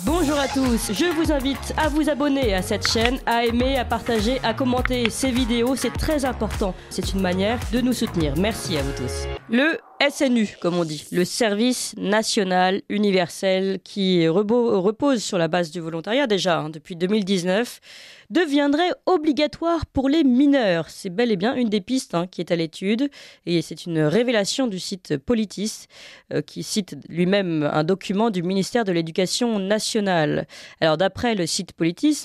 Bonjour à tous, je vous invite à vous abonner à cette chaîne, à aimer, à partager, à commenter ces vidéos, c'est très important. C'est une manière de nous soutenir. Merci à vous tous. Le SNU, comme on dit, le service national universel qui repose sur la base du volontariat déjà depuis 2019, deviendrait obligatoire pour les mineurs. C'est bel et bien une des pistes qui est à l'étude et c'est une révélation du site Politis qui cite lui-même un document du ministère de l'Éducation nationale. Alors d'après le site Politis,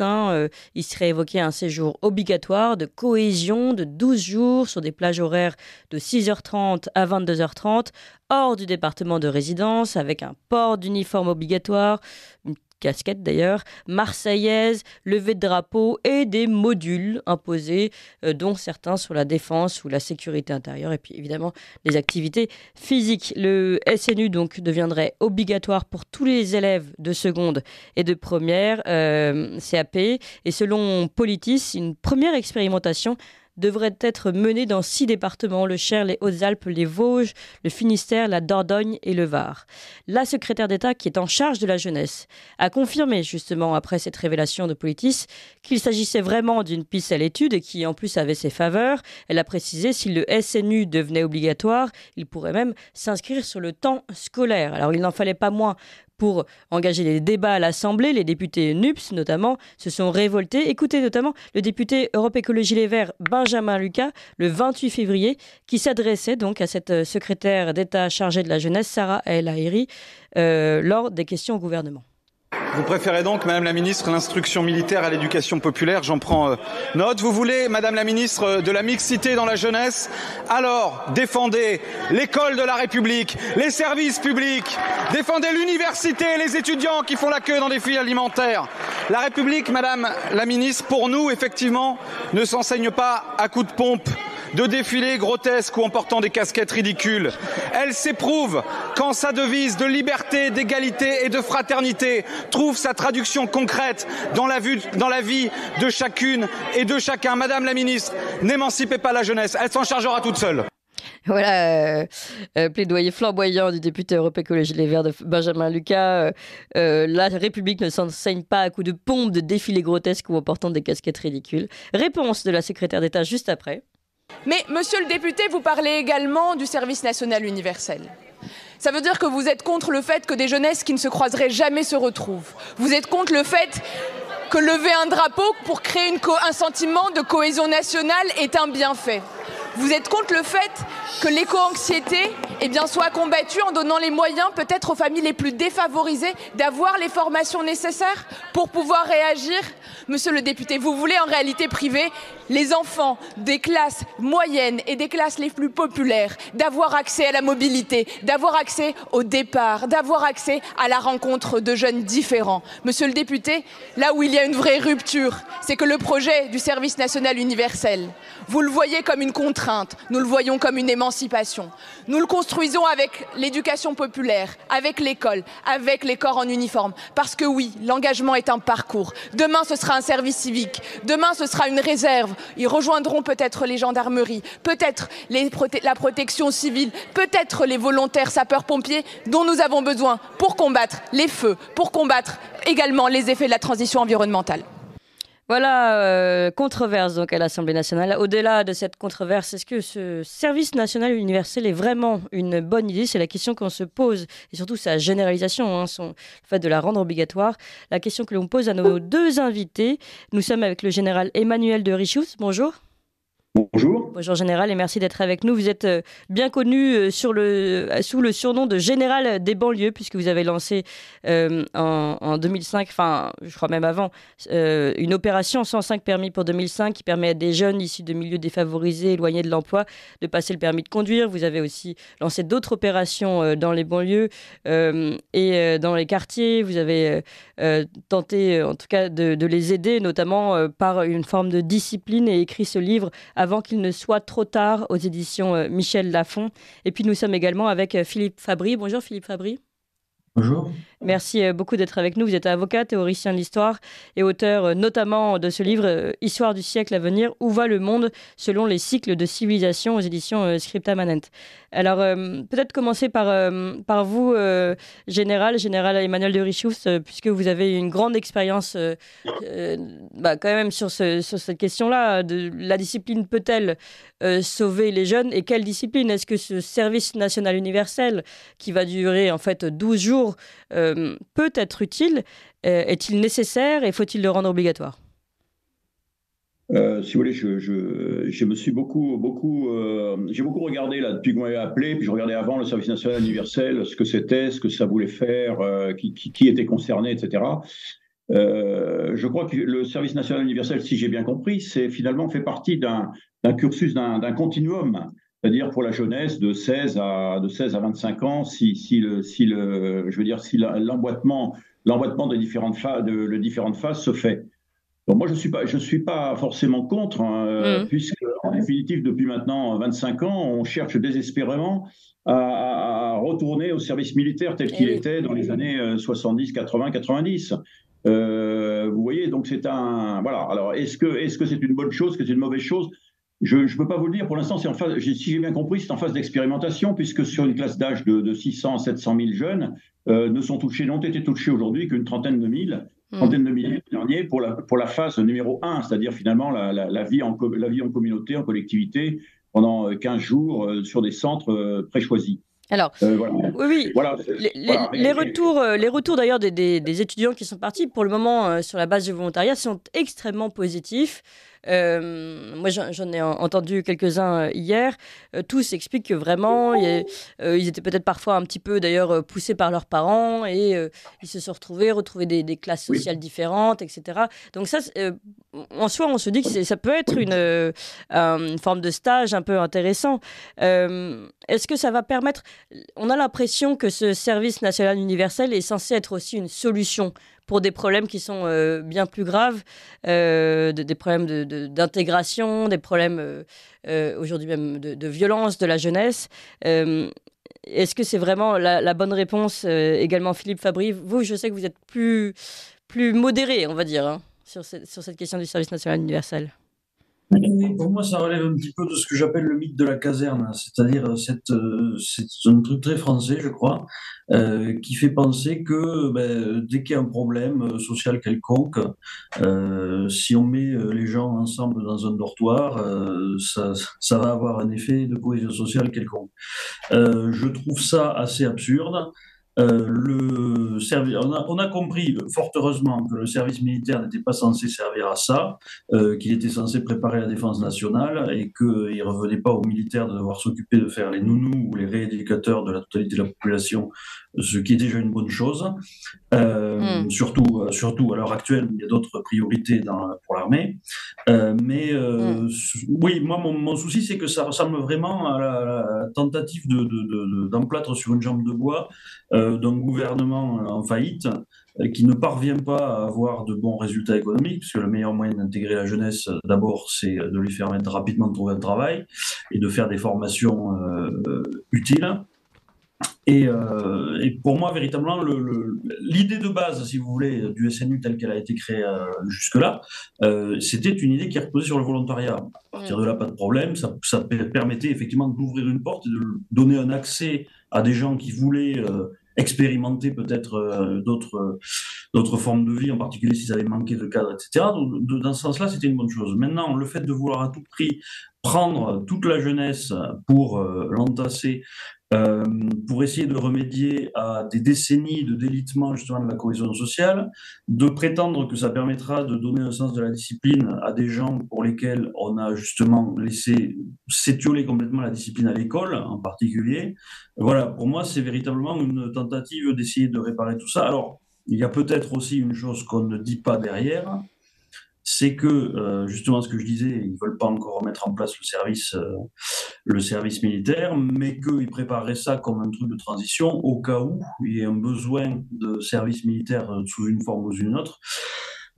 il serait évoqué un séjour obligatoire de cohésion de 12 jours sur des plages horaires de 6h30 à 22h30 hors du département de résidence avec un port d'uniforme obligatoire, une casquette d'ailleurs, marseillaise, levée de drapeau et des modules imposés, dont certains sur la défense ou la sécurité intérieure et puis évidemment les activités physiques. Le SNU donc deviendrait obligatoire pour tous les élèves de seconde et de première CAP et selon Politis, une première expérimentation devrait être menée dans 6 départements, le Cher, les Hautes-Alpes, les Vosges, le Finistère, la Dordogne et le Var. La secrétaire d'État qui est en charge de la jeunesse a confirmé justement après cette révélation de Politis qu'il s'agissait vraiment d'une piste à l'étude et qui en plus avait ses faveurs. Elle a précisé si le SNU devenait obligatoire, il pourrait même s'inscrire sur le temps scolaire. Alors il n'en fallait pas moins pour engager les débats à l'Assemblée. Les députés NUPS, notamment, se sont révoltés. Écoutez notamment le député Europe Écologie Les Verts, Benjamin Lucas, le 28 février, qui s'adressait donc à cette secrétaire d'État chargée de la jeunesse, Sarah El Haïry, lors des questions au gouvernement. Vous préférez donc, Madame la Ministre, l'instruction militaire à l'éducation populaire, j'en prends note. Vous voulez, Madame la Ministre, de la mixité dans la jeunesse? Alors, défendez l'école de la République, les services publics, défendez l'université et les étudiants qui font la queue dans des files alimentaires. La République, Madame la Ministre, pour nous, effectivement, ne s'enseigne pas à coups de pompe, de défilés grotesques ou en portant des casquettes ridicules. Elle s'éprouve quand sa devise de liberté, d'égalité et de fraternité trouve sa traduction concrète dans la vie de chacune et de chacun. Madame la Ministre, n'émancipez pas la jeunesse, elle s'en chargera toute seule. Voilà, plaidoyer flamboyant du député Europe Écologie Les Verts de Benjamin Lucas. La République ne s'enseigne pas à coups de pompe, de défilés grotesques ou en portant des casquettes ridicules. Réponse de la secrétaire d'État juste après. Mais, monsieur le député, vous parlez également du service national universel. Ça veut dire que vous êtes contre le fait que des jeunesses qui ne se croiseraient jamais se retrouvent. Vous êtes contre le fait que lever un drapeau pour créer un sentiment de cohésion nationale est un bienfait. Vous êtes contre le fait que l'éco-anxiété soit combattue en donnant les moyens peut-être aux familles les plus défavorisées d'avoir les formations nécessaires pour pouvoir réagir. Monsieur le député, vous voulez en réalité priver les enfants des classes moyennes et des classes les plus populaires d'avoir accès à la mobilité, d'avoir accès au départ, d'avoir accès à la rencontre de jeunes différents. Monsieur le député, là où il y a une vraie rupture, c'est que le projet du service national universel, vous le voyez comme une contrainte, nous le voyons comme une émancipation. Nous le construisons avec l'éducation populaire, avec l'école, avec les corps en uniforme. Parce que oui, l'engagement est un parcours. Demain, ce sera un service civique. Demain, ce sera une réserve. Ils rejoindront peut-être les gendarmeries, peut-être la protection civile, peut-être les volontaires sapeurs-pompiers dont nous avons besoin pour combattre les feux, pour combattre également les effets de la transition environnementale. Voilà, controverse donc à l'Assemblée nationale. Au-delà de cette controverse, est-ce que ce service national universel est vraiment une bonne idée? C'est la question qu'on se pose, et surtout sa généralisation, le fait de la rendre obligatoire. La question que l'on pose à nos deux invités. Nous sommes avec le général Emmanuel de Richous. Bonjour. Bonjour. Bonjour général et merci d'être avec nous. Vous êtes bien connu sous le surnom de général des banlieues puisque vous avez lancé en 2005, enfin je crois même avant, une opération 105 permis pour 2005 qui permet à des jeunes issus de milieux défavorisés, éloignés de l'emploi, de passer le permis de conduire. Vous avez aussi lancé d'autres opérations dans les banlieues et dans les quartiers. Vous avez tenté en tout cas de les aider, notamment par une forme de discipline et écrit ce livre avant qu'il ne soit trop tard aux éditions Michel Lafon. Et puis nous sommes également avec Philippe Fabry. Bonjour Philippe Fabry. Bonjour. Merci beaucoup d'être avec nous. Vous êtes avocat, théoricien de l'histoire et auteur notamment de ce livre Histoire du siècle à venir, où va le monde selon les cycles de civilisation aux éditions Scripta Manent. Alors peut-être commencer par vous, général Emmanuel de Richous, puisque vous avez une grande expérience quand même sur cette question-là. La discipline peut-elle sauver les jeunes, et quelle discipline? Est-ce que ce service national universel qui va durer en fait 12 jours peut être utile? Est-il nécessaire et faut-il le rendre obligatoire? Si vous voulez, je me suis j'ai beaucoup regardé là depuis que vous m'avez appelé, puis je regardais avant le service national universel, ce que c'était, ce que ça voulait faire, qui était concerné, etc. Je crois que le service national universel, si j'ai bien compris, c'est finalement fait partie d'un cursus, d'un continuum. C'est-à-dire pour la jeunesse de 16 à 25 ans, si l'emboîtement des différentes phases se fait. Bon, moi, je suis pas forcément contre, puisque, en définitive, depuis maintenant 25 ans, on cherche désespérément à retourner au service militaire tel qu'il était dans les années 70, 80, 90. Vous voyez, donc voilà. Alors, est-ce que c'est une bonne chose, est-ce que c'est une mauvaise chose? Je ne peux pas vous le dire. Pour l'instant, si j'ai bien compris, c'est en phase d'expérimentation, puisque sur une classe d'âge de 600 à 700 000 jeunes, n'ont été touchés aujourd'hui qu'une trentaine de mille derniers pour la phase numéro 1, c'est-à-dire finalement la vie en communauté, en collectivité, pendant 15 jours sur des centres préchoisis. Alors, voilà. Oui. Voilà, les retours d'ailleurs des étudiants qui sont partis pour le moment sur la base du volontariat sont extrêmement positifs. Moi, j'en ai entendu quelques-uns hier. Tous expliquent que vraiment, ils étaient peut-être parfois un petit peu d'ailleurs poussés par leurs parents et ils se sont retrouver des classes sociales différentes, etc. Donc ça, en soi, on se dit que ça peut être une forme de stage un peu intéressant. Est-ce que ça va permettre... On a l'impression que ce service national universel est censé être aussi une solution pour des problèmes qui sont bien plus graves, des problèmes d'intégration, des problèmes aujourd'hui même de violence de la jeunesse. Est-ce que c'est vraiment la bonne réponse également, Philippe Fabry? Vous, je sais que vous êtes plus modéré, on va dire, hein, sur cette question du service national universel. Oui, pour moi, ça relève un petit peu de ce que j'appelle le mythe de la caserne, c'est-à-dire c'est un truc très français, je crois, qui fait penser que dès qu'il y a un problème social quelconque, si on met les gens ensemble dans un dortoir, ça va avoir un effet de cohésion sociale quelconque. Je trouve ça assez absurde. On a compris, fort heureusement, que le service militaire n'était pas censé servir à ça, qu'il était censé préparer la défense nationale et qu'il ne revenait pas aux militaires de devoir s'occuper de faire les nounous ou les rééducateurs de la totalité de la population, ce qui est déjà une bonne chose. Surtout à l'heure actuelle, il y a d'autres priorités pour l'armée. Oui, moi, mon souci, c'est que ça ressemble vraiment à la tentative d'emplâtre sur une jambe de bois d'un gouvernement en faillite qui ne parvient pas à avoir de bons résultats économiques, puisque le meilleur moyen d'intégrer la jeunesse, d'abord, c'est de lui permettre rapidement de trouver un travail et de faire des formations utiles. Et pour moi, véritablement, l'idée de base, si vous voulez, du SNU telle qu'elle a été créée jusque-là, c'était une idée qui reposait sur le volontariat. À partir de là, pas de problème. Ça permettait effectivement d'ouvrir une porte et de donner un accès à des gens qui voulaient expérimenter peut-être d'autres formes de vie, en particulier s'ils avaient manqué de cadre, etc. Donc, dans ce sens-là, c'était une bonne chose. Maintenant, le fait de vouloir à tout prix prendre toute la jeunesse pour l'entasser, pour essayer de remédier à des décennies de délitement justement de la cohésion sociale, de prétendre que ça permettra de donner un sens de la discipline à des gens pour lesquels on a justement laissé s'étioler complètement la discipline à l'école en particulier. Voilà, pour moi, c'est véritablement une tentative d'essayer de réparer tout ça. Alors, il y a peut-être aussi une chose qu'on ne dit pas derrière, c'est que, justement, ce que je disais, ils ne veulent pas encore remettre en place le service militaire, mais qu'ils prépareraient ça comme un truc de transition au cas où il y ait un besoin de service militaire sous une forme ou une autre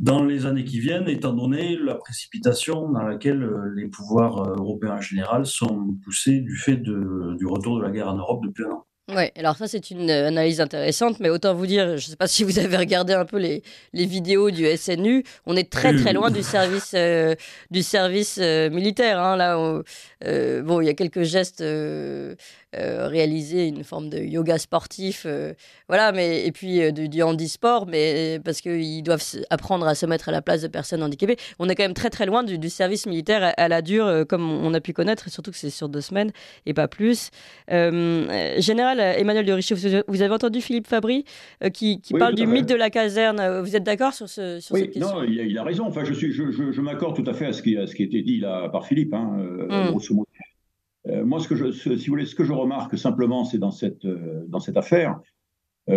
dans les années qui viennent, étant donné la précipitation dans laquelle les pouvoirs européens en général sont poussés du fait du retour de la guerre en Europe depuis un an. Ouais, alors ça c'est une analyse intéressante, mais autant vous dire, je ne sais pas si vous avez regardé un peu les vidéos du SNU, on est très très loin du service militaire. Hein. Là, bon, il y a quelques gestes réalisés, une forme de yoga sportif, voilà, mais et puis du handisport, mais parce qu'ils doivent apprendre à se mettre à la place de personnes handicapées. On est quand même très très loin du service militaire à la dure, comme on a pu connaître, surtout que c'est sur 2 semaines et pas plus. Général Emmanuel de Richelieu, vous avez entendu Philippe Fabry qui parle du mythe de la caserne. Vous êtes d'accord sur cette question? Non, il a raison. Enfin, je m'accorde tout à fait à ce qui a été dit là par Philippe, hein, grosso modo. Moi, si vous voulez, ce que je remarque simplement, c'est dans cette affaire,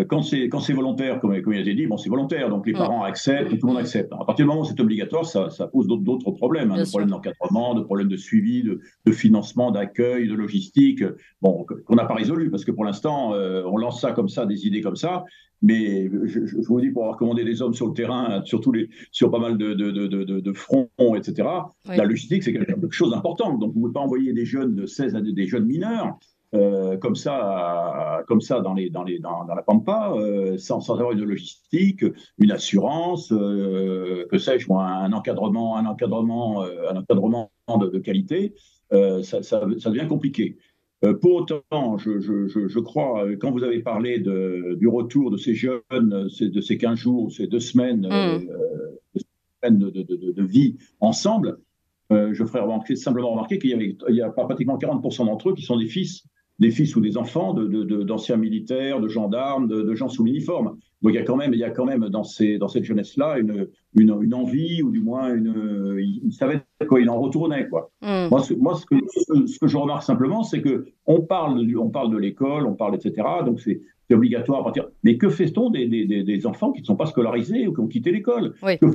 quand c'est volontaire, comme il a été dit, bon, c'est volontaire, donc les parents acceptent, tout le monde accepte. À partir du moment où c'est obligatoire, ça pose d'autres problèmes, hein, de problèmes d'encadrement, de problèmes de suivi, de financement, d'accueil, de logistique, bon, qu'on n'a pas résolu, parce que pour l'instant, on lance ça comme ça, des idées comme ça, mais je vous dis, pour avoir commandé des hommes sur le terrain, sur pas mal de fronts, etc., la logistique, c'est quelque chose d'important. Donc, vous ne pouvez pas envoyer des jeunes de 16 à des jeunes mineurs, comme ça dans la pampa, sans avoir une logistique, une assurance, que sais-je moi, un encadrement de qualité, ça devient compliqué. Pour autant, je crois, quand vous avez parlé du retour de ces jeunes, de ces 15 jours, ces 2 semaines, de vie ensemble, je ferai simplement remarquer qu'il y a pratiquement 40% d'entre eux qui sont des fils ou des enfants d'anciens militaires, de gendarmes, de gens sous l'uniforme. Donc il y a quand même dans cette jeunesse-là une envie, ou du moins ils savaient quoi, ils en retournaient, quoi. Moi, ce que je remarque simplement, c'est que on parle de l'école, on parle, etc. Donc c'est obligatoire à partir. Mais que fait-on des enfants qui ne sont pas scolarisés ou qui ont quitté l'école? Que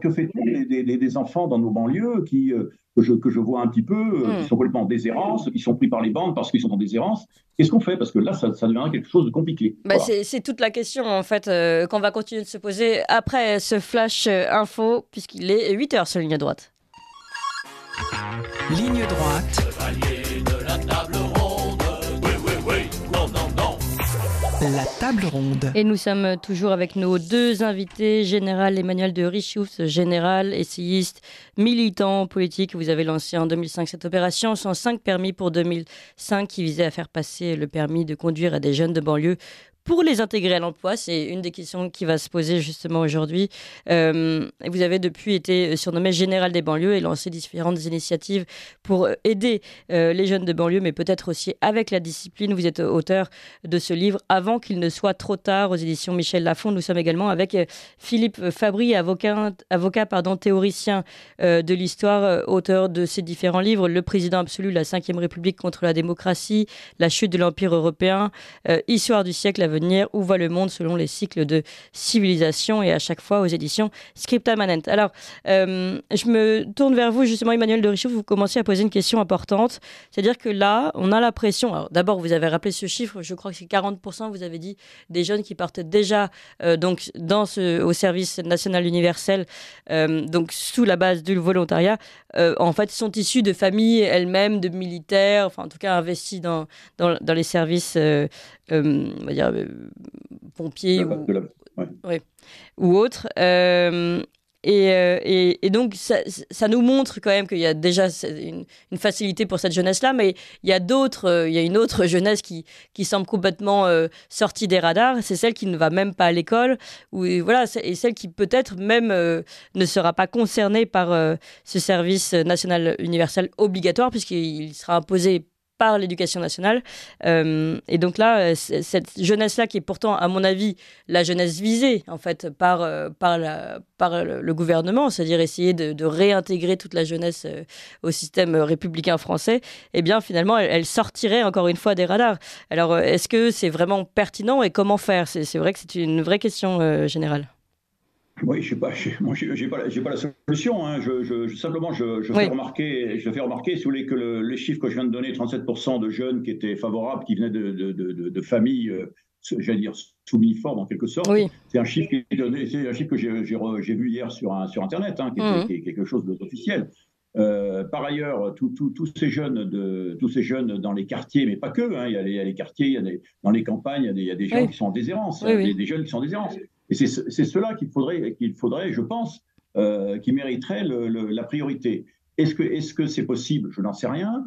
fait-on des enfants dans nos banlieues que je vois un petit peu, qui sont complètement en déshérence, qui sont pris par les bandes parce qu'ils sont en déshérence? Qu'est-ce qu'on fait? Parce que là, ça deviendra quelque chose de compliqué. Voilà. C'est toute la question, en fait, qu'on va continuer de se poser après ce flash info, puisqu'il est 8h sur Ligne Droite. Ligne droite. La table ronde. Et nous sommes toujours avec nos 2 invités, Général Emmanuel de Richelieu, général, essayiste, militant politique. Vous avez lancé en 2005 cette opération 105 permis pour 2005 qui visait à faire passer le permis de conduire à des jeunes de banlieue pour les intégrer à l'emploi. C'est une des questions qui va se poser justement aujourd'hui. Vous avez depuis été surnommé général des banlieues et lancé différentes initiatives pour aider les jeunes de banlieue, mais peut-être aussi avec la discipline. Vous êtes auteur de ce livre « Avant qu'il ne soit trop tard » aux éditions Michel Lafon. Nous sommes également avec Philippe Fabry, avocat théoricien de l'histoire, auteur de ces différents livres « Le président absolu, la 5e République contre la démocratie »,« La chute de l'Empire européen »,« Histoire du siècle à venir », où va le monde selon les cycles de civilisation, et à chaque fois aux éditions Scripta Manent. Alors, je me tourne vers vous justement, Emmanuel de Richelieu, vous commencez à poser une question importante, c'est-à-dire que là, on a l'impression, alors d'abord vous avez rappelé ce chiffre, je crois que c'est 40%, vous avez dit, des jeunes qui partent déjà donc au service national universel, donc sous la base du volontariat, en fait sont issus de familles elles-mêmes, de militaires, enfin en tout cas investis dans les services on va dire pompiers ou autres. Et donc, ça nous montre quand même qu'il y a déjà une facilité pour cette jeunesse-là, mais il y a une autre jeunesse qui semble complètement sortie des radars. C'est celle qui ne va même pas à l'école, et celle qui peut-être même ne sera pas concernée par ce service national universel obligatoire, puisqu'il sera imposé par l'éducation nationale. Et donc là, cette jeunesse-là, qui est pourtant, à mon avis, la jeunesse visée, en fait, par le gouvernement, c'est-à-dire essayer de réintégrer toute la jeunesse au système républicain français, eh bien, finalement, elle sortirait encore une fois des radars. Alors, est-ce que c'est vraiment pertinent et comment faire? C'est vrai que c'est une vraie question générale. Oui, je sais pas. Moi, j'ai pas la solution. Hein. Simplement, je fais remarquer, si vous voulez, que les chiffres que je viens de donner, 37% de jeunes qui étaient favorables, qui venaient de familles, j'allais dire sous uniforme en quelque sorte. Oui. C'est un chiffre que j'ai vu hier sur Internet, hein, qui est quelque chose d'officiel. Par ailleurs, tous ces jeunes dans les quartiers, mais pas que, hein, il y a les quartiers, dans les campagnes, il y a des gens qui sont en déshérence, des jeunes qui sont en déshérence. Et c'est cela qu'il faudrait, je pense, qui mériterait la priorité. Est-ce que c'est possible? Je n'en sais rien.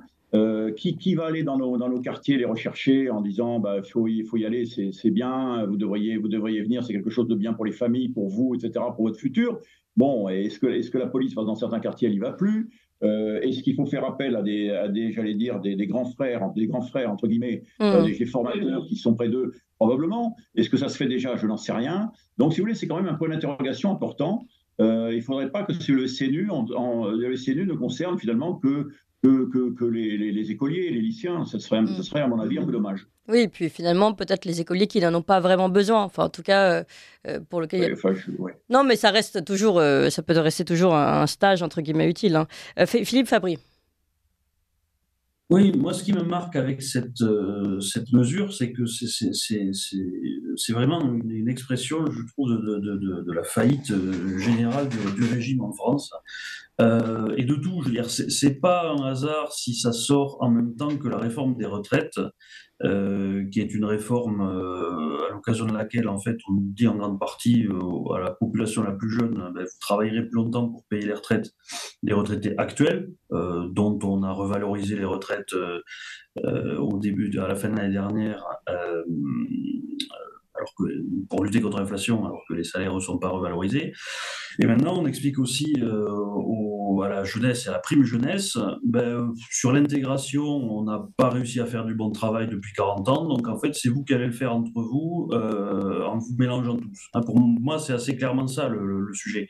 Qui va aller dans nos quartiers les rechercher en disant faut y aller, c'est bien, vous devriez venir, c'est quelque chose de bien pour les familles, pour vous, etc., pour votre futur. Bon, est-ce que la police dans certains quartiers, elle y va plus? Est-ce qu'il faut faire appel à des j'allais dire, des grands frères entre guillemets, des formateurs qui sont près d'eux? Probablement. Est-ce que ça se fait déjà? Je n'en sais rien. Donc, si vous voulez, c'est quand même un point d'interrogation important. Il ne faudrait pas que le CNU ne concerne finalement que les écoliers et les lycéens. Ça serait, à mon avis, un peu dommage. Oui, et puis finalement, peut-être les écoliers qui n'en ont pas vraiment besoin. Enfin, en tout cas, pour lequel... Non, mais ça reste toujours, ça peut rester toujours un stage, entre guillemets, utile. Hein. Philippe Fabry. Oui, moi, ce qui me marque avec cette mesure, c'est que c'est vraiment une expression, je trouve, de la faillite générale du régime en France. Et de tout, je veux dire, c'est pas un hasard si ça sort en même temps que la réforme des retraites, qui est une réforme à l'occasion de laquelle, en fait, on dit en grande partie à la population la plus jeune, vous travaillerez plus longtemps pour payer les retraites des retraités actuels, dont on a revalorisé les retraites à la fin de l'année dernière, alors que, pour lutter contre l'inflation, alors que les salaires ne sont pas revalorisés. Et maintenant, on explique aussi à la jeunesse et à la prime jeunesse, sur l'intégration, on n'a pas réussi à faire du bon travail depuis 40 ans, donc en fait, c'est vous qui allez le faire entre vous, en vous mélangeant tous. Hein, pour moi, c'est assez clairement ça le sujet.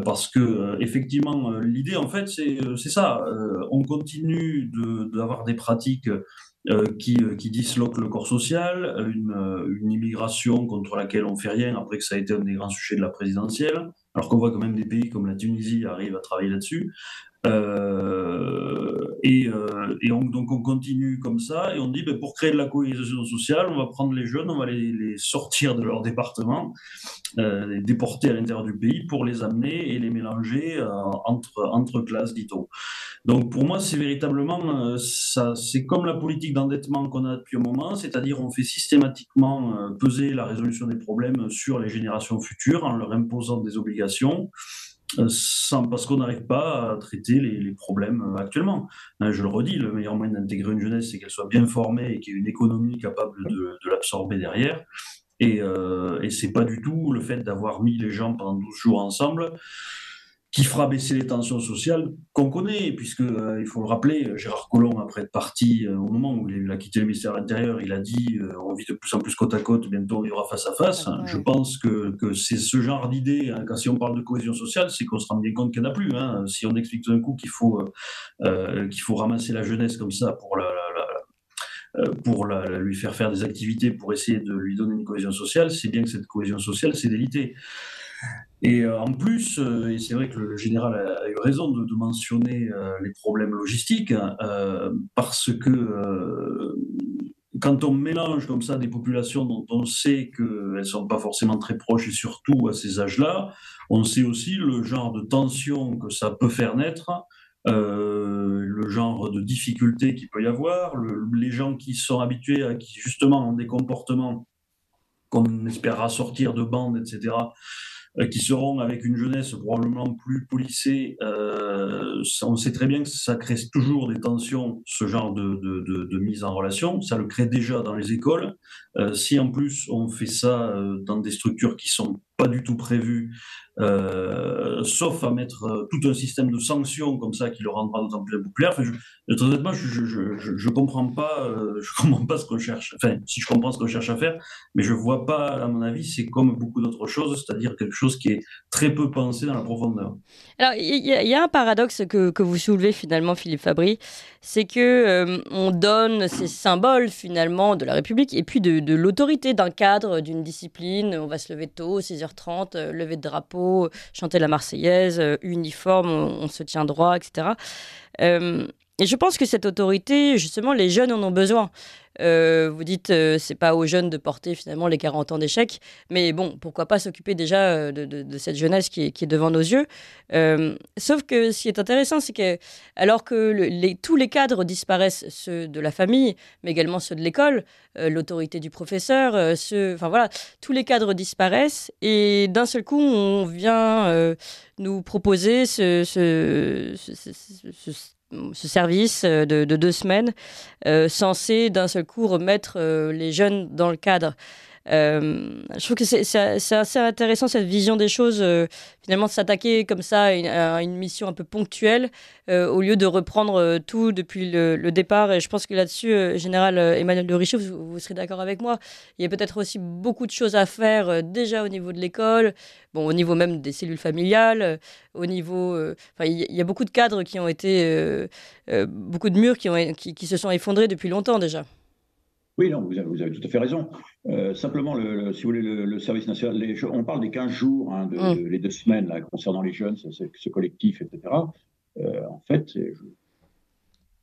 Parce que, effectivement, l'idée, en fait, c'est ça. On continue d'avoir des pratiques qui disloque le corps social, une immigration contre laquelle on ne fait rien après que ça a été un des grands sujets de la présidentielle, alors qu'on voit quand même des pays comme la Tunisie arrivent à travailler là-dessus. Donc on continue comme ça et on dit pour créer de la cohésion sociale, on va prendre les jeunes, on va les sortir de leur département, les déporter à l'intérieur du pays pour les amener et les mélanger entre classes, dit-on. Donc pour moi, c'est véritablement ça, c'est comme la politique d'endettement qu'on a depuis un moment, c'est-à-dire on fait systématiquement peser la résolution des problèmes sur les générations futures en leur imposant des obligations. Parce qu'on n'arrive pas à traiter les problèmes actuellement. Je le redis, le meilleur moyen d'intégrer une jeunesse, c'est qu'elle soit bien formée et qu'il y ait une économie capable de l'absorber derrière. Et c'est pas du tout le fait d'avoir mis les gens pendant 12 jours ensemble qui fera baisser les tensions sociales qu'on connaît, puisque, il faut le rappeler, Gérard Collomb, après être parti, au moment où il a quitté le ministère de l'Intérieur, il a dit on vit de plus en plus côte à côte, bientôt on vivra face à face. Ouais. Je pense que c'est ce genre d'idée, hein, quand si on parle de cohésion sociale, c'est qu'on se rend bien compte qu'il n'y en a plus. Hein. Si on explique tout d'un coup qu'il faut ramasser la jeunesse comme ça pour lui faire des activités pour essayer de lui donner une cohésion sociale, c'est bien que cette cohésion sociale, c'est délité. Et en plus, et c'est vrai que le général a eu raison de mentionner les problèmes logistiques, parce que quand on mélange comme ça des populations dont on sait qu'elles ne sont pas forcément très proches, et surtout à ces âges-là, on sait aussi le genre de tension que ça peut faire naître, le genre de difficultés qu'il peut y avoir, les gens qui sont habitués qui justement ont des comportements qu'on espérera sortir de bandes, etc., qui seront avec une jeunesse probablement plus policée. On sait très bien que ça crée toujours des tensions, ce genre de mise en relation. Ça le crée déjà dans les écoles. Si en plus on fait ça dans des structures qui sont pas du tout prévues, sauf à mettre tout un système de sanctions comme ça qui le rendra d'autant plus impopulaire. Enfin, très honnêtement, je comprends pas ce qu'on cherche. Enfin, si je comprends ce qu'on cherche à faire, mais je vois pas, à mon avis, c'est comme beaucoup d'autres choses, c'est-à-dire quelque chose qui est très peu pensé dans la profondeur. Alors, il y a un paradoxe que vous soulevez finalement, Philippe Fabry, c'est que on donne ces symboles finalement de la République et puis de l'autorité, d'un cadre, d'une discipline. On va se lever tôt, 6h30, lever de drapeau, chanter la Marseillaise, uniforme, on se tient droit, etc. Et je pense que cette autorité, justement, les jeunes en ont besoin. Vous dites, c'est pas aux jeunes de porter finalement les 40 ans d'échec, mais bon, pourquoi pas s'occuper déjà de cette jeunesse qui est devant nos yeux. Sauf que ce qui est intéressant, c'est que alors que tous les cadres disparaissent, ceux de la famille, mais également ceux de l'école, l'autorité du professeur, enfin voilà, tous les cadres disparaissent et d'un seul coup, on vient nous proposer ce service de 2 semaines censé d'un seul coup remettre les jeunes dans le cadre. Je trouve que c'est assez intéressant cette vision des choses, finalement de s'attaquer comme ça à une mission un peu ponctuelle au lieu de reprendre tout depuis le départ. Et je pense que là-dessus, Général Emmanuel de Richet, vous serez d'accord avec moi. Il y a peut-être aussi beaucoup de choses à faire déjà au niveau de l'école, bon, au niveau même des cellules familiales, au niveau... il y a beaucoup de cadres qui ont été... beaucoup de murs qui se sont effondrés depuis longtemps déjà. Oui, non, vous avez tout à fait raison. Simplement, si vous voulez, le service national, on parle des 15 jours, les 2 semaines là, concernant les jeunes, ce collectif, etc. En fait,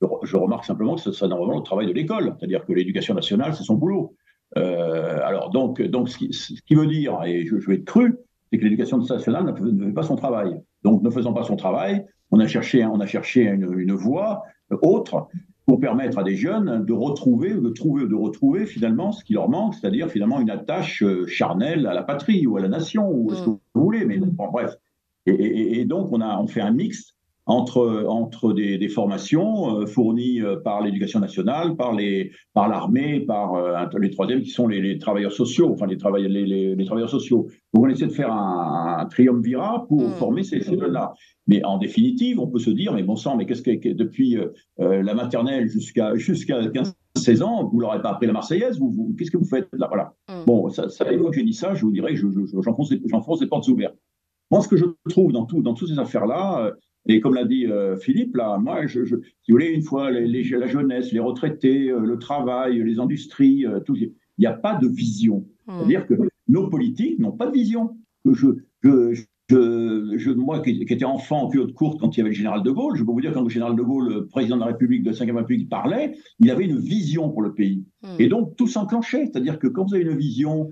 je remarque simplement que ça normalement le travail de l'école, c'est-à-dire que l'éducation nationale, c'est son boulot. Donc, ce qui veut dire, et je vais être cru, c'est que l'éducation nationale ne fait pas son travail. Donc, ne faisant pas son travail, on a cherché une voie autre pour permettre à des jeunes de retrouver finalement ce qui leur manque, c'est-à-dire finalement une attache charnelle à la patrie ou à la nation, ou à ce que vous voulez. Mais bon, bref. Et donc, on fait un mix entre des formations fournies par l'éducation nationale, par l'armée, par les troisièmes qui sont les travailleurs sociaux, enfin les travailleurs sociaux. Donc on essaie de faire un triumvirat pour former ces jeunes-là. Mais en définitive, on peut se dire, mais bon sang, mais qu'est-ce que depuis la maternelle jusqu'à 15-16 ans, vous l'aurez pas appris la Marseillaise, qu'est-ce que vous faites là, voilà. Bon, ça, une fois que j'ai dit ça, je vous dirais que j'enfonce des portes ouvertes. Moi, ce que je trouve dans toutes ces affaires-là, et comme l'a dit Philippe, là, moi, si vous voulez, une fois la jeunesse, les retraités, le travail, les industries, tout, il n'y a pas de vision. C'est-à-dire que nos politiques n'ont pas de vision. Moi, qui étais enfant en culotte courte quand il y avait le général de Gaulle, je peux vous dire, quand le général de Gaulle, le président de la République, de la Ve République, parlait, il avait une vision pour le pays. Et donc, tout s'enclenchait. C'est-à-dire que quand vous avez une vision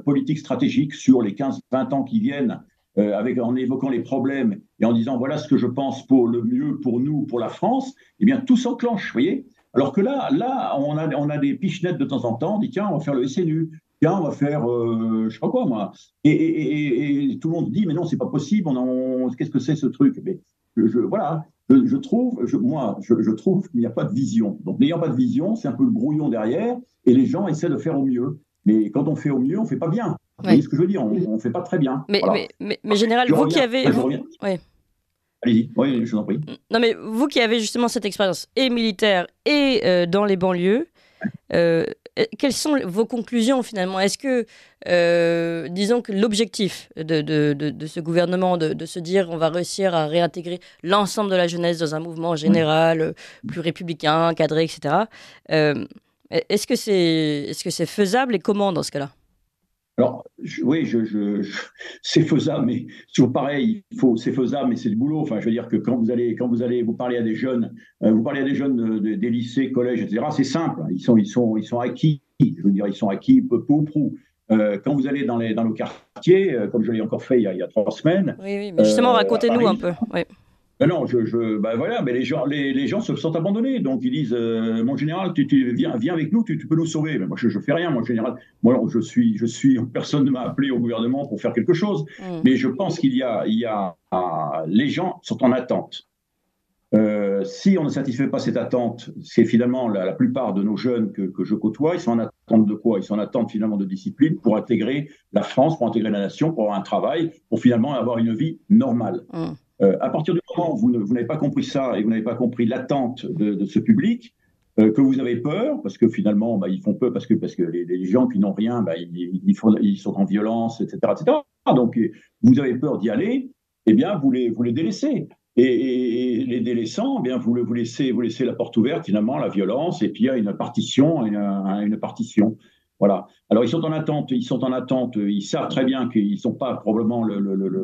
politique stratégique sur les 15-20 ans qui viennent, en évoquant les problèmes et en disant voilà ce que je pense pour le mieux pour nous, pour la France, eh bien tout s'enclenche, vous voyez. Alors que là, on a des pichenettes de temps en temps, on dit tiens, on va faire le SNU, tiens, on va faire je sais pas quoi moi, et tout le monde dit mais non, c'est pas possible, qu'est-ce que c'est ce truc? Mais je trouve qu'il n'y a pas de vision. Donc n'ayant pas de vision, c'est un peu le brouillon derrière, et les gens essaient de faire au mieux. Mais quand on fait au mieux, on ne fait pas bien. Vous voyez ce que je veux dire? On ne fait pas très bien. Mais Général, vous qui avez... Ouais. Allez-y, oui, je vous en prie. Non, mais vous qui avez justement cette expérience et militaire et dans les banlieues, quelles sont vos conclusions finalement? Est-ce que, disons que l'objectif de ce gouvernement, de se dire on va réussir à réintégrer l'ensemble de la jeunesse dans un mouvement général, plus républicain, cadré, etc., est-ce que c'est faisable et comment dans ce cas-là? Alors, oui, c'est faisable, mais toujours pareil, c'est faisable, mais c'est du boulot. Enfin, je veux dire que quand vous allez vous parler à des jeunes, des lycées, collèges, etc., c'est simple. Ils sont acquis. Je veux dire, ils sont acquis peu ou prou. Quand vous allez dans nos quartiers, comme je l'ai encore fait il y a 3 semaines. Oui, mais justement, racontez-nous un peu. Oui. Non, voilà, mais les gens se sentent abandonnés, donc ils disent mon général, tu viens avec nous, tu peux nous sauver. Mais moi, je fais rien, mon général. Moi, personne ne m'a appelé au gouvernement pour faire quelque chose. Mais je pense qu'il y a les gens sont en attente. Si on ne satisfait pas cette attente, c'est finalement la plupart de nos jeunes que je côtoie, ils sont en attente de quoi? Ils sont en attente finalement de discipline pour intégrer la France, pour intégrer la nation, pour avoir un travail, pour finalement avoir une vie normale. À partir du moment où vous n'avez pas compris ça et vous n'avez pas compris l'attente de ce public, que vous avez peur, parce que finalement, ils font peur, parce que les gens qui n'ont rien, ils sont en violence, etc., etc. Donc, vous avez peur d'y aller, eh bien, vous les délaissez. Et les délaissant, eh bien, vous laissez la porte ouverte, finalement, à la violence, et puis à une partition. Voilà. Alors ils sont en attente, ils savent très bien qu'ils n'ont pas probablement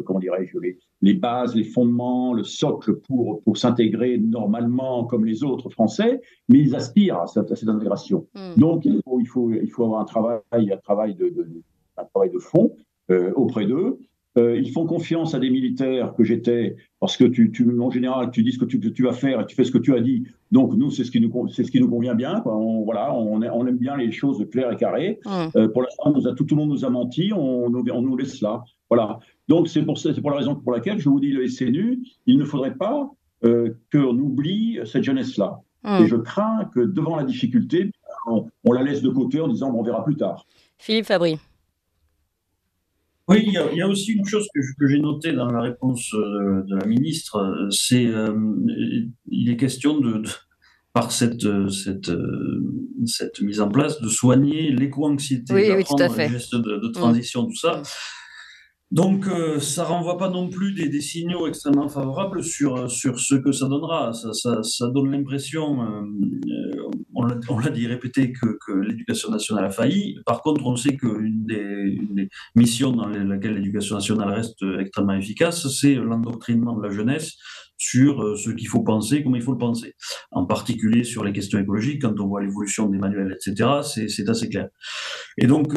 comment dirais-je, les bases, les fondements, le socle pour s'intégrer normalement comme les autres Français, mais ils aspirent à cette intégration. Donc il faut avoir un travail de fond auprès d'eux. Ils font confiance à des militaires que j'étais, parce que en général, tu dis ce que tu vas faire et tu fais ce que tu as dit. Donc, nous, c'est ce qui nous convient bien, quoi. On aime bien les choses claires et carrées. Pour l'instant, tout le monde nous a menti, on nous laisse là. Voilà. Donc, c'est pour la raison pour laquelle je vous dis, le SNU, il ne faudrait pas qu'on oublie cette jeunesse-là. Et je crains que devant la difficulté, on la laisse de côté en disant, bon, on verra plus tard. Philippe Fabry. Oui, il y a aussi une chose que j'ai notée dans la réponse de la ministre, c'est il est question par cette mise en place de soigner l'éco-anxiété, d'apprendre les gestes de transition, tout ça. Donc, ça renvoie pas non plus des signaux extrêmement favorables sur ce que ça donnera. Ça donne l'impression, on l'a dit répété, que l'éducation nationale a failli. Par contre, on sait qu'une des missions dans laquelle l'éducation nationale reste extrêmement efficace, c'est l'endoctrinement de la jeunesse sur ce qu'il faut penser, comment il faut le penser. En particulier sur les questions écologiques, quand on voit l'évolution des manuels, etc., c'est assez clair. Et donc,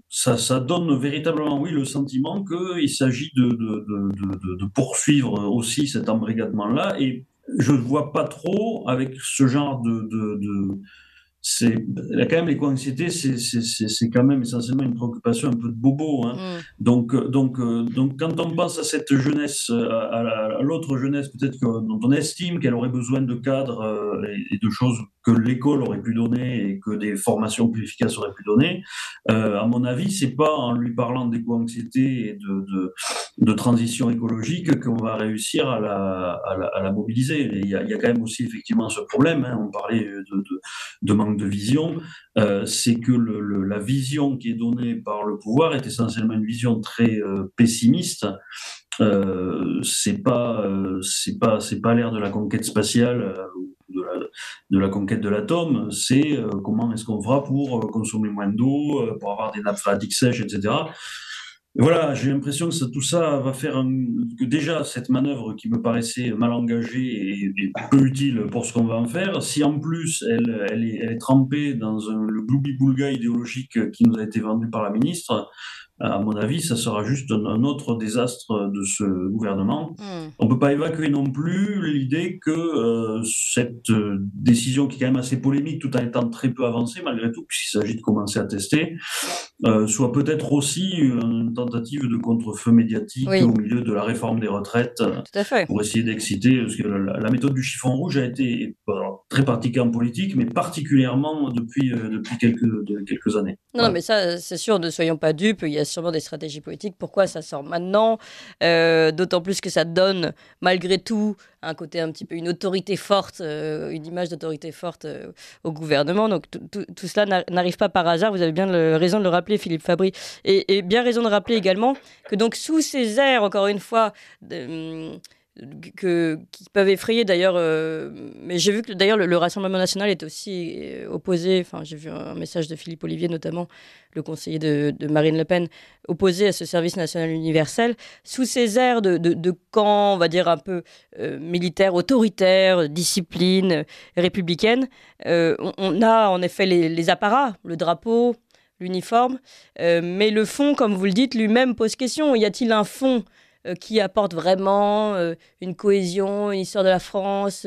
ça donne véritablement, oui, le sentiment qu'il s'agit de poursuivre aussi cet embrigadement-là. Et je ne vois pas trop avec ce genre là, quand même, l'éco-anxiété, c'est quand même essentiellement une préoccupation un peu de bobo. Hein. Donc, quand on pense à cette jeunesse, à l'autre jeunesse, peut-être dont on estime qu'elle aurait besoin de cadres et de choses que l'école aurait pu donner et que des formations plus efficaces auraient pu donner, à mon avis, c'est pas en lui parlant d'éco-anxiété et de transition écologique qu'on va réussir à la mobiliser. Et il y a quand même aussi effectivement ce problème. Hein. On parlait de manque de vision, c'est que la vision qui est donnée par le pouvoir est essentiellement une vision très pessimiste. C'est pas l'ère de la conquête spatiale, de la conquête de l'atome. C'est comment est-ce qu'on fera pour consommer moins d'eau, pour avoir des nappes phréatiques sèches, etc. Voilà, j'ai l'impression que tout ça va faire que déjà cette manœuvre qui me paraissait mal engagée et peu utile pour ce qu'on va en faire, si en plus elle est trempée dans le gloubi-boulga idéologique qui nous a été vendu par la ministre, à mon avis, ça sera juste un autre désastre de ce gouvernement. On ne peut pas évacuer non plus l'idée que cette décision, qui est quand même assez polémique tout en étant très peu avancée malgré tout, puisqu'il s'agit de commencer à tester, soit peut-être aussi une tentative de contre-feu médiatique au milieu de la réforme des retraites, pour essayer d'exciter, parce que la méthode du chiffon rouge a été très pratiquée en politique, mais particulièrement depuis quelques années. Non, mais ça, c'est sûr, ne soyons pas dupes, il y a sûrement des stratégies politiques. Pourquoi ça sort maintenant ? D'autant plus que ça donne, malgré tout, un côté un petit peu, une autorité forte, une image d'autorité forte au gouvernement. Donc tout cela n'arrive pas par hasard. Vous avez bien raison de le rappeler, Philippe Fabry. Et bien raison de rappeler également que donc sous ces airs, encore une fois, qui peuvent effrayer d'ailleurs, mais j'ai vu que d'ailleurs le Rassemblement national est aussi opposé, enfin j'ai vu un message de Philippe Ollivier notamment, le conseiller de Marine Le Pen, opposé à ce service national universel, sous ces airs de camp, on va dire un peu militaire, autoritaire, discipline, républicaine, on a en effet les apparats, le drapeau, l'uniforme, mais le fond, comme vous le dites, lui-même pose question. Y a-t-il un fond qui apporte vraiment une cohésion, une histoire de la France,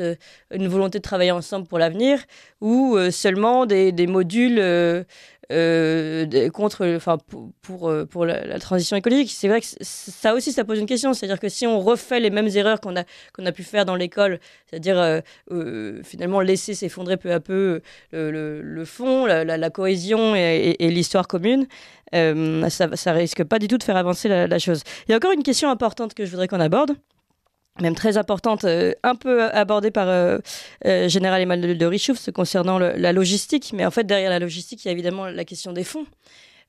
une volonté de travailler ensemble pour l'avenir, ou seulement des modules pour la transition écologique? C'est vrai que ça aussi, ça pose une question. C'est-à-dire que si on refait les mêmes erreurs qu'on a pu faire dans l'école, c'est-à-dire finalement laisser s'effondrer peu à peu le fond, la cohésion et l'histoire commune, ça risque pas du tout de faire avancer la chose. Il y a encore une question importante que je voudrais qu'on aborde, même très importante, un peu abordée par Général Emmanuel de Richouf, concernant la logistique. Mais en fait, derrière la logistique, il y a évidemment la question des fonds.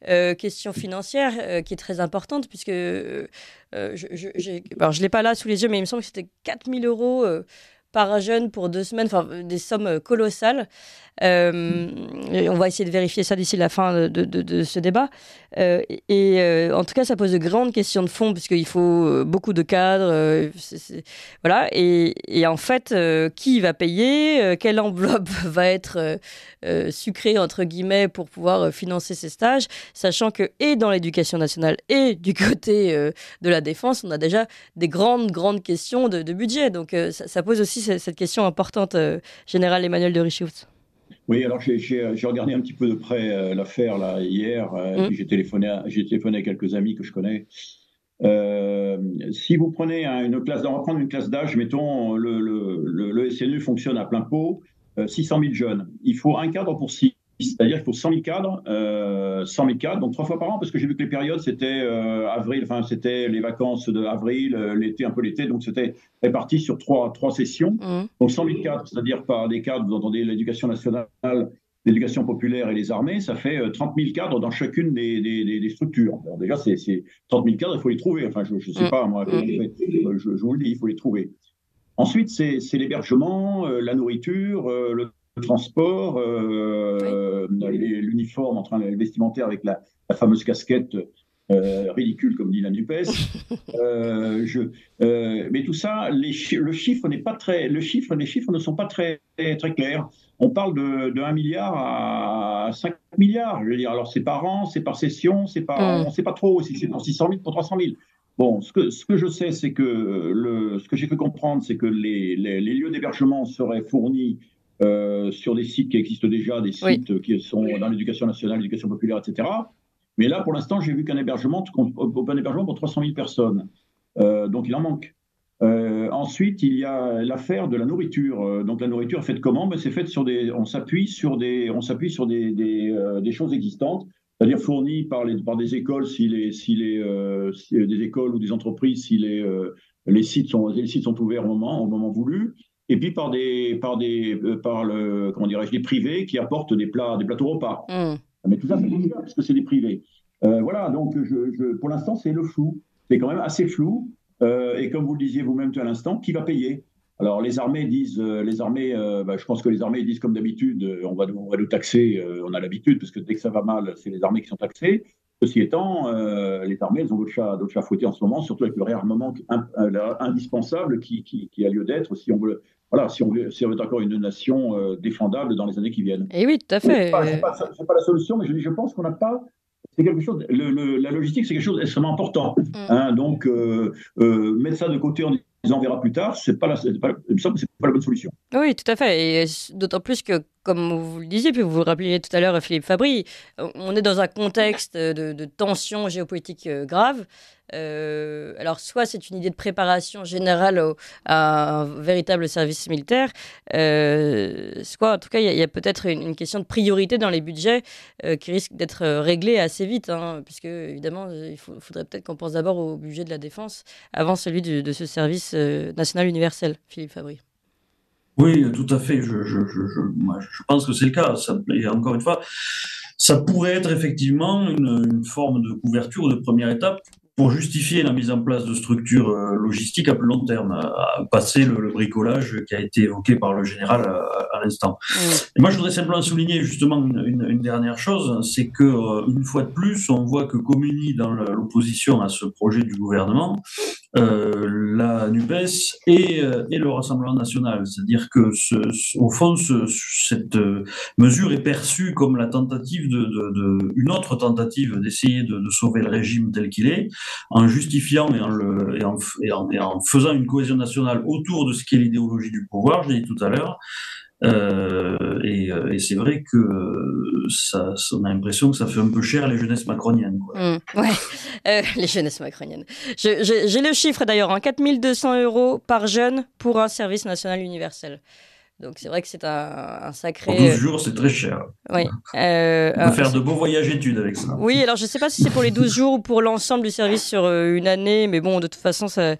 Question financière qui est très importante, puisque je ne l'ai pas là sous les yeux, mais il me semble que c'était 4 000 euros par jeune pour 2 semaines, enfin des sommes colossales. On va essayer de vérifier ça d'ici la fin de ce débat. En tout cas, ça pose de grandes questions de fond, puisqu'il faut beaucoup de cadres. Voilà. Et en fait, qui va payer? Quelle enveloppe va être sucrée, entre guillemets, pour pouvoir financer ces stages? Sachant que, et dans l'éducation nationale, et du côté de la défense, on a déjà des grandes questions de budget. Donc, ça pose aussi cette question importante, Général Emmanuel de Richelieu. Oui, alors j'ai regardé un petit peu de près l'affaire là hier, puis j'ai téléphoné à quelques amis que je connais. Si vous prenez une classe, on va prendre une classe d'âge, mettons le SNU fonctionne à plein pot, 600 000 jeunes. Il faut un cadre pour 6, c'est-à-dire il faut 100 000 cadres, donc 3 fois par an, parce que j'ai vu que les périodes c'était avril, enfin c'était les vacances d'avril, l'été, un peu l'été, donc c'était réparti sur trois sessions. Donc 100 000 cadres, c'est-à-dire par des cadres, vous entendez l'éducation nationale, l'éducation populaire et les armées, ça fait 30 000 cadres dans chacune des structures. Alors déjà, c'est 30 000 cadres, il faut les trouver. Enfin, je ne sais pas, moi, je vous le dis, il faut les trouver. Ensuite, c'est l'hébergement, la nourriture, le transport, l'uniforme, le vestimentaire avec la fameuse casquette ridicule, comme dit la NUPES. Mais tout ça, les chiffres ne sont pas très clairs. On parle de 1 milliard à 5 milliards. Je veux dire, alors c'est par an, c'est par session, on ne sait pas trop si c'est pour 600 000, pour 300 000. Bon, ce que je sais, c'est que ce que j'ai pu comprendre, c'est que les lieux d'hébergement seraient fournis sur des sites qui existent déjà, des sites qui sont dans l'éducation nationale, l'éducation populaire, etc. Mais là, pour l'instant, j'ai vu qu'un hébergement pour 300 000 personnes. Donc, il en manque. Ensuite, il y a l'affaire de la nourriture. Donc, la nourriture faite comment? C'est faite on s'appuie sur des choses existantes, c'est-à-dire fournies par des écoles, des écoles ou des entreprises, si les sites sont ouverts au moment voulu. Et puis par des privés qui apportent des plateaux repas. Mais tout ça, c'est bien parce que c'est des privés. Voilà, donc pour l'instant, c'est le flou. C'est quand même assez flou. Et comme vous le disiez vous-même tout à l'instant, qui va payer? Alors les armées disent, je pense que les armées disent comme d'habitude, on va nous taxer. On a l'habitude parce que dès que ça va mal, c'est les armées qui sont taxées. Ceci étant, les armées, elles ont d'autres chats à fouetter en ce moment, surtout avec le réarmement indispensable qui a lieu d'être si on veut. Voilà, si on veut être encore une nation défendable dans les années qui viennent. Et oui, tout à fait. C'est pas la solution, mais je pense qu'on n'a pas. C'est quelque chose. La logistique, c'est quelque chose d'extrêmement important. Donc, mettre ça de côté en disant on verra plus tard, c'est pas la bonne solution. Oui, tout à fait. Et d'autant plus que, comme vous le disiez, puis vous vous rappeliez tout à l'heure, Philippe Fabry, on est dans un contexte de tensions géopolitiques graves. Alors, soit c'est une idée de préparation générale à un véritable service militaire, soit, en tout cas, il y a peut-être une question de priorité dans les budgets qui risque d'être réglée assez vite, puisque, évidemment, il faudrait peut-être qu'on pense d'abord au budget de la défense avant celui de ce service national universel, Philippe Fabry. Oui, tout à fait. Je pense que c'est le cas. Et encore une fois, ça pourrait être effectivement une forme de couverture de première étape pour justifier la mise en place de structures logistiques à plus long terme, à passer le bricolage qui a été évoqué par le général à l'instant. Et moi, je voudrais simplement souligner justement une dernière chose, c'est que une fois de plus, on voit que communie dans l'opposition à ce projet du gouvernement la NUPES et le Rassemblement national. C'est-à-dire que, au fond, cette mesure est perçue comme la tentative une autre tentative d'essayer de sauver le régime tel qu'il est, en justifiant et en faisant une cohésion nationale autour de ce qui est l'idéologie du pouvoir, je l'ai dit tout à l'heure. Et c'est vrai que on a l'impression que ça fait un peu cher les jeunesses macroniennes. Les jeunesses macroniennes. J'ai le chiffre d'ailleurs, 4 200 € par jeune pour un service national universel. Donc c'est vrai que c'est un sacré... Pour 12 jours, c'est très cher. Oui. On peut faire de beaux voyages études avec ça. Oui, alors je ne sais pas si c'est pour les 12 jours ou pour l'ensemble du service sur une année, mais bon, de toute façon, ça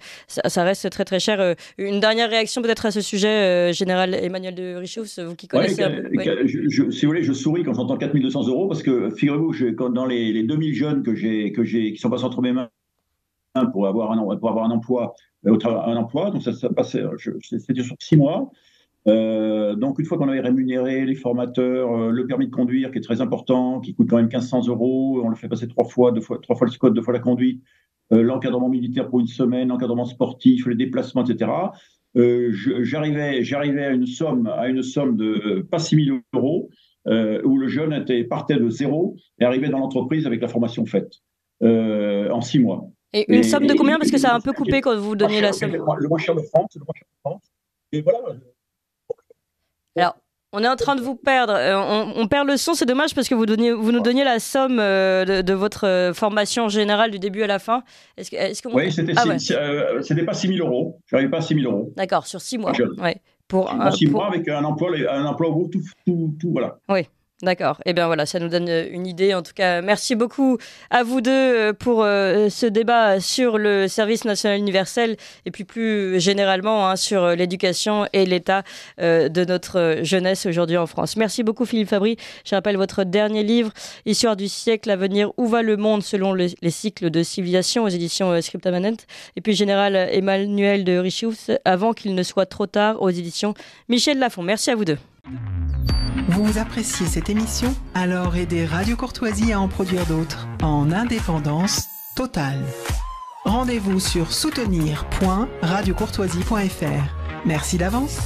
reste très très cher. Une dernière réaction peut-être à ce sujet, Général Emmanuel de Richelieu, vous qui connaissez un peu. Si vous voulez, je souris quand j'entends 4 200 € parce que, figurez-vous, dans les 2000 jeunes qui sont passés entre mes mains pour avoir un emploi, donc ça passait, c'était sur 6 mois. Donc une fois qu'on avait rémunéré les formateurs, le permis de conduire qui est très important, qui coûte quand même 1500 €, on le fait passer 3 fois le SCOT, 2 fois la conduite, l'encadrement militaire pour une semaine, l'encadrement sportif, les déplacements, etc. J'arrivais à une somme de pas 6 000 €, où le jeune partait de zéro et arrivait dans l'entreprise avec la formation faite en 6 mois. Et une somme de combien? Parce que ça a un peu coupé quand vous donniez la somme. Le moins cher de France. Et voilà. Alors, on est en train de vous perdre. On perd le son, c'est dommage parce que vous nous donniez la somme de votre formation générale du début à la fin. Oui, c'était pas 6 000 €. Je n'arrivais pas à 6 000 €. D'accord, sur 6 mois. Ouais. En 6 mois avec un emploi au bout, tout, voilà. Oui. D'accord. Eh bien voilà, ça nous donne une idée. En tout cas, merci beaucoup à vous deux pour ce débat sur le service national universel et puis plus généralement sur l'éducation et l'état de notre jeunesse aujourd'hui en France. Merci beaucoup Philippe Fabry. Je rappelle votre dernier livre, Histoire du siècle à venir, où va le monde selon les cycles de civilisation aux éditions Scripta Manent. Et puis Général Emmanuel de Richiouf, avant qu'il ne soit trop tard aux éditions Michel Lafon. Merci à vous deux. Vous appréciez cette émission? Alors aidez Radio Courtoisie à en produire d'autres en indépendance totale. Rendez-vous sur soutenir.radiocourtoisie.fr. Merci d'avance.